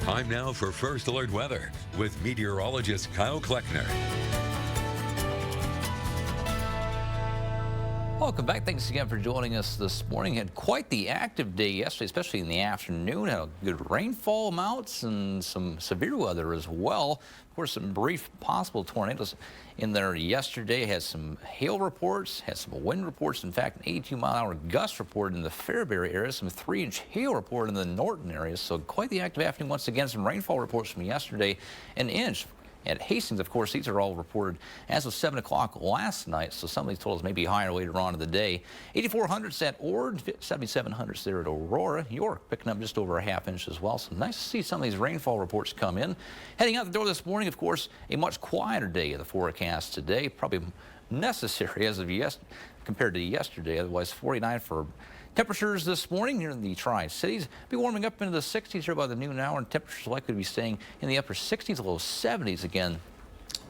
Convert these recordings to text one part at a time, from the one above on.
Time now for First Alert Weather with meteorologist Kyle Kleckner. Welcome back. Thanks again for joining us this morning. Had quite the active day yesterday, especially in the afternoon. Had a good rainfall amounts and some severe weather as well. Of course, some brief possible tornadoes in there yesterday. Had some hail reports, had some wind reports. In fact, an 82-mile-an-hour gust report in the Fairbury area, some 3-inch hail report in the Norton area. So quite the active afternoon once again. Some rainfall reports from yesterday, an inch. At Hastings, of course, these are all reported as of 7 o'clock last night, so some of these totals may be higher later on in the day. 8,400s at Ord, 7,700s there at Aurora. York picking up just over a half inch as well, so nice to see some of these rainfall reports come in. Heading out the door this morning, of course, a much quieter day in the forecast today, probably necessary as of compared to yesterday, otherwise 49 for temperatures this morning here in the Tri-Cities. Be warming up into the 60s here by the noon hour, and temperatures likely to be staying in the upper 60s, low 70s again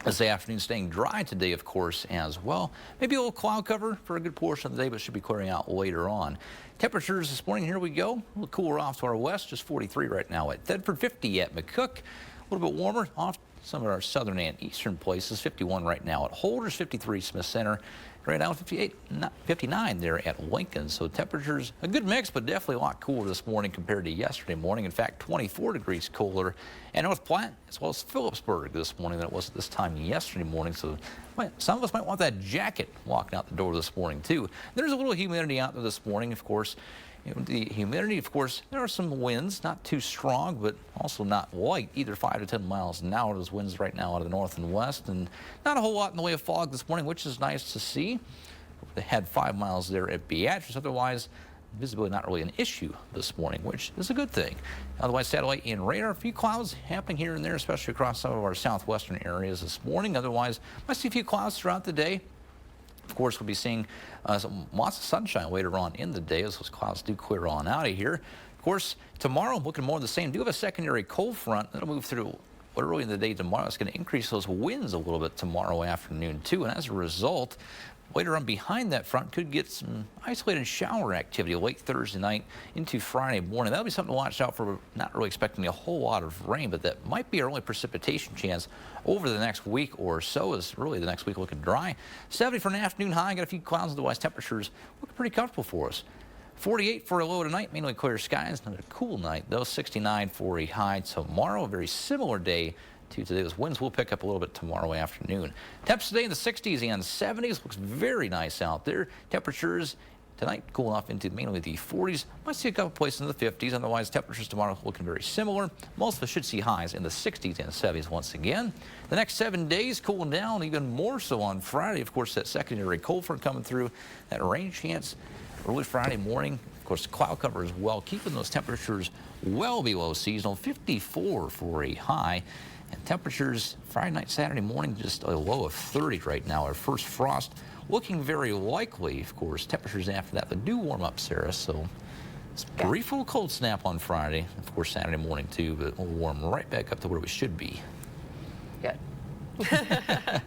this afternoon. Staying dry today, of course, as well. Maybe a little cloud cover for a good portion of the day, but should be clearing out later on. Temperatures this morning, here we go. A little cooler off to our west, just 43 right now at Thedford, 50 at McCook. A little bit warmer off some of our southern and eastern places. 51 right now at Holders, 53 Smith Center. Right now 59 there at Lincoln. So temperatures, a good mix, but definitely a lot cooler this morning compared to yesterday morning. In fact, 24 degrees cooler at North Platte as well as Phillipsburg this morning than it was at this time yesterday morning. So some of us might want that jacket walking out the door this morning too. There's a little humidity out there this morning, of course. The humidity, of course, there are some winds, not too strong, but also not light, either 5 to 10 miles an hour. Those winds right now out of the north and west, and not a whole lot in the way of fog this morning, which is nice to see. They had 5 miles there at Beatrice. Otherwise, visibility not really an issue this morning, which is a good thing. Otherwise, satellite and radar, a few clouds happening here and there, especially across some of our southwestern areas this morning. Otherwise, might see a few clouds throughout the day. Of course, we'll be seeing lots of sunshine later on in the day as those clouds do clear on out of here. Of course, tomorrow, looking more of the same. Do have a secondary cold front that'll move through early in the day tomorrow. It's going to increase those winds a little bit tomorrow afternoon, too. And as a result, later on behind that front could get some isolated shower activity late Thursday night into Friday morning. That'll be something to watch out for. Not really expecting a whole lot of rain, but that might be our only precipitation chance over the next week or so. Is really the next week looking dry. 70 for an afternoon high. Got a few clouds, otherwise temperatures looking pretty comfortable for us. 48 for a low tonight, mainly clear skies. Another cool night, though. 69 for a high tomorrow. A very similar day to today. Those winds will pick up a little bit tomorrow afternoon. Temps today in the 60s and 70s. Looks very nice out there. Temperatures tonight cooling off into mainly the 40s. Might see a couple places in the 50s. Otherwise, temperatures tomorrow looking very similar. Most of us should see highs in the 60s and 70s once again. The next 7 days cooling down even more so on Friday. Of course, that secondary cold front coming through. That rain chance early Friday morning. Of course, cloud cover as well, keeping those temperatures well below seasonal. 54 for a high. And temperatures Friday night, Saturday morning, just a low of 30 right now. Our first frost looking very likely. Of course, temperatures after that, but do warm up, Sarah. So it's a brief little cold snap on Friday. Of course, Saturday morning too, but we'll warm right back up to where we should be. Good.